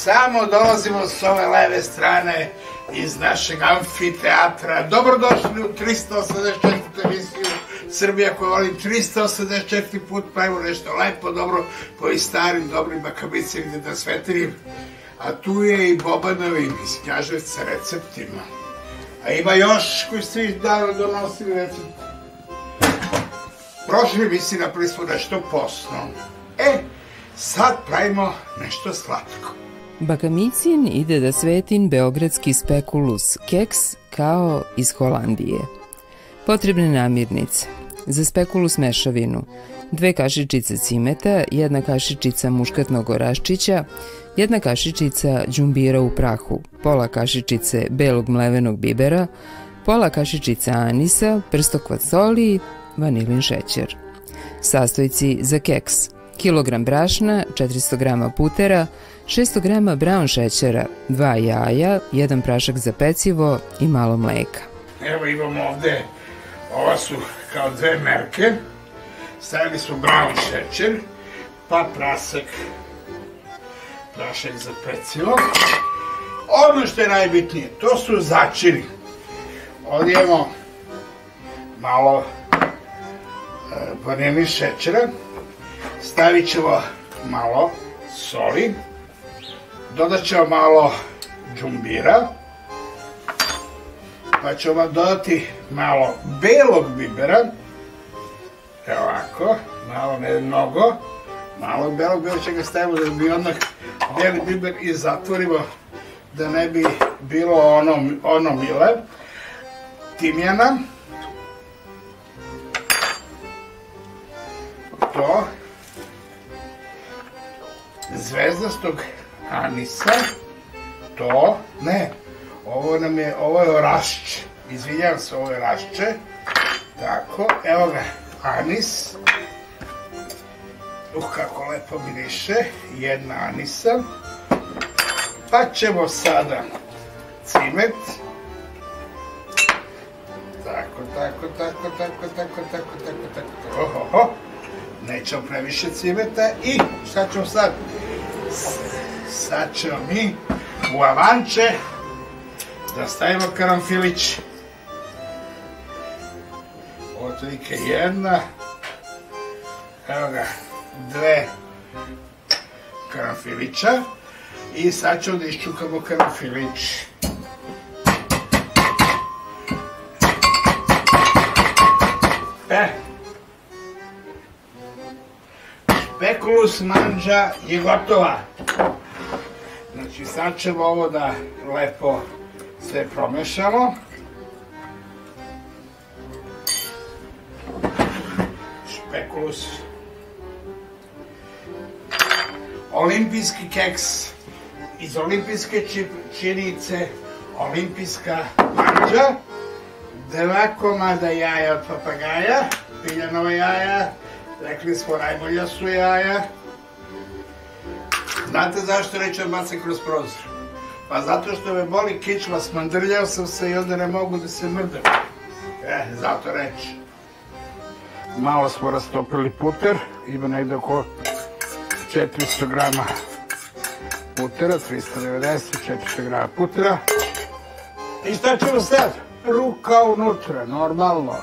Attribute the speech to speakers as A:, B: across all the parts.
A: Samo dolazimo s ove leve strane iz našeg amfiteatra. Dobrodošli u 384. emisiju Srbija koju volim. 384 put pravimo nešto lepo, dobro, po i starim dobrim bakabicima da svetim. A tu je i Bobanovi iz Knjaževca receptima. A ima još koji ste ih donosili recept. Prošli misli napravili smo nešto posno. Sad pravimo nešto slatko.
B: Baka Micin ide da svetin beogradski spekulus keks kao iz Holandije. Potrebne namirnice. Za spekulus mešavinu 2 kašičice cimeta, 1 kašičica muškatnog oraščića, 1 kašičica đumbira u prahu, pola kašičice belog mlevenog bibera, pola kašičica anisa, prstokvat soli, vanilin šećer. Sastojci za keks: kilogram brašna, 400 grama putera, 600 grama brown šećera, 2 jaja, 1 prašak za pecivo i malo mleka.
A: Evo imamo ovde, ova su kao 2 merke, stavili smo brown šećer, pa prašak za pecivo. Ono što je najbitnije, to su začini. Ovdje imamo malo vanilin šećera, stavit ćemo malo soli, dodat ćemo malo đumbira, pa ćemo dodati malo belog bibera, evo ovako, malo ne mnogo, malo belog bibera će ga stavimo da bi odmah beli biber i zatvorimo da ne bi bilo ono mile, timjana, to, zvezdastog anisa, to, ne, ovo je orašče, izvinjavam se, ovo je orašče, tako, evo ga, anis, kako lepo miriše, 1 anisa, pa ćemo sada cimet, tako, nećemo previše cimeta i šta ćemo sad? Sad ćemo mi u avanče da stavimo karanfilić. Otprilike 1, evo ga, 2 karanfilića i sad ćemo da iščukamo karanfilić. Spekulus manđa je gotova. Znači sad ćemo ovo da lepo sve promešamo. Spekulus. Olimpijski keks iz olimpijske činice, olimpijska manđa, 2 komada jaja od papagaja, piljanova jaja, rekli smo najbolja su jaja. Znate zašto neću bacam kroz prozor? Pa zato što me boli kičma, smandrljao sam se i onda ne mogu da se mrdam. Zato reći. Malo smo rastopili puter, ima negde oko 400 grama putera, 390, 400 grama putera. I šta ćemo sad? Ruka unutra, normalno.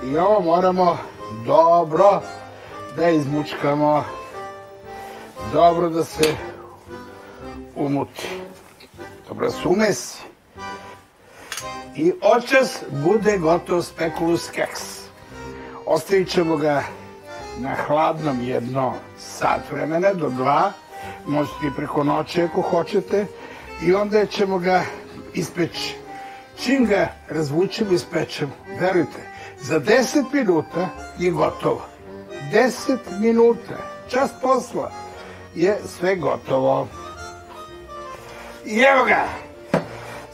A: I ovo moramo dobro da izmučkamo, dobro da se umuti, dobro da se umesi. I očas bude gotov spekulus keks. Ostavit ćemo ga na hladnom 1 sat vremena do 2, možete i preko noći ako hoćete, i onda ćemo ga ispeći. Čim ga razvučemo i ispečemo, verujte, za 10 minuta je gotovo. 10 minuta, čas posla, je sve gotovo. I evo ga,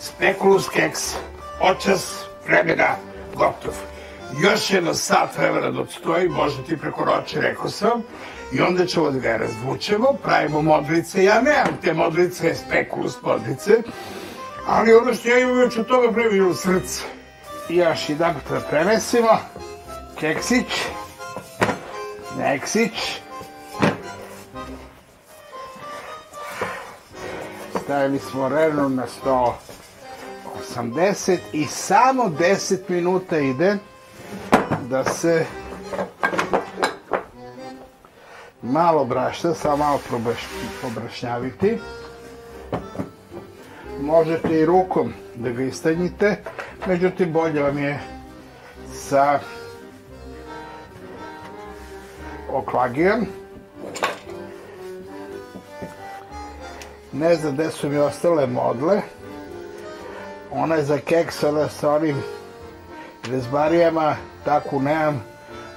A: spekulus keks, očas vremena gotov. Još 1 sat vremena dok stoji, možete i preko noći, rekao sam, i onda ćemo da ga razvučemo, pravimo modrice. Ja nemam te modrice, spekulus modrice, ali ono što ja imam već od toga pravim u srce. I još jedan da prenesimo, keksić, neksić, Stavili smo rernu na 180 i samo 10 minuta ide da se malo brašna, samo malo pobrašnjaviti. Možete i rukom da ga istanjite, međutim bolje vam je sa oklagijom. Ne znam gde su mi ostale modle. Ona je za keks, ona sa onim rezbarijama, takvu nemam,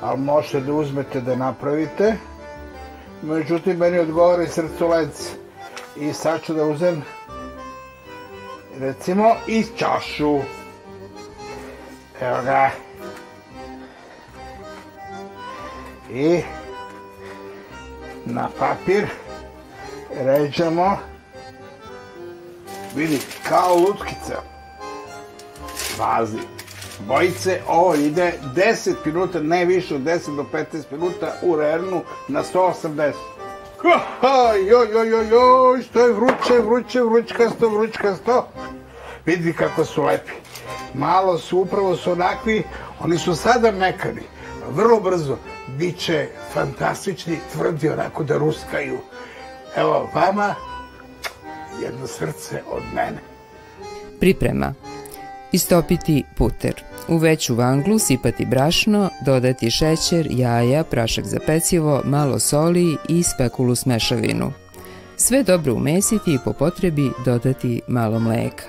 A: ali možete da uzmete da napravite. Međutim, meni odgovara i srcolec. I sad ću da uzem, recimo, i čašu. Evo ga. I na papir ređamo, vidi, kao lutkica. Vazi. Bojice, ovo ide 10 minuta, ne više od 10 do 15 minuta u rernu na 180. Joj, što je vruće, vrućkasto. Vidi kako su lepi. Malo su, upravo su onakvi, oni su sada mekani. Vrlo brzo biće fantastični, tvrdi onako da ruskaju. Evo vama jedno srce od mene.
B: Priprema. Istopiti puter. U veću vanglu sipati brašno, dodati šećer, jaja, prašak za pecivo, malo soli i spekulus mešavinu. Sve dobro umesiti i po potrebi dodati malo mleka.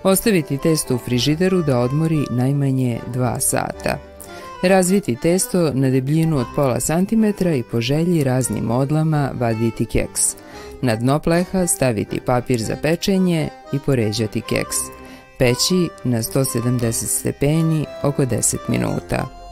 B: Ostaviti testo u frižideru da odmori najmanje 2 sata. Razviti testo na debljinu od pola santimetra i po želji raznim odlama vaditi keks. Na dno pleha staviti papir za pečenje i poređati keks. Peći na 170 stepeni oko 10 minuta.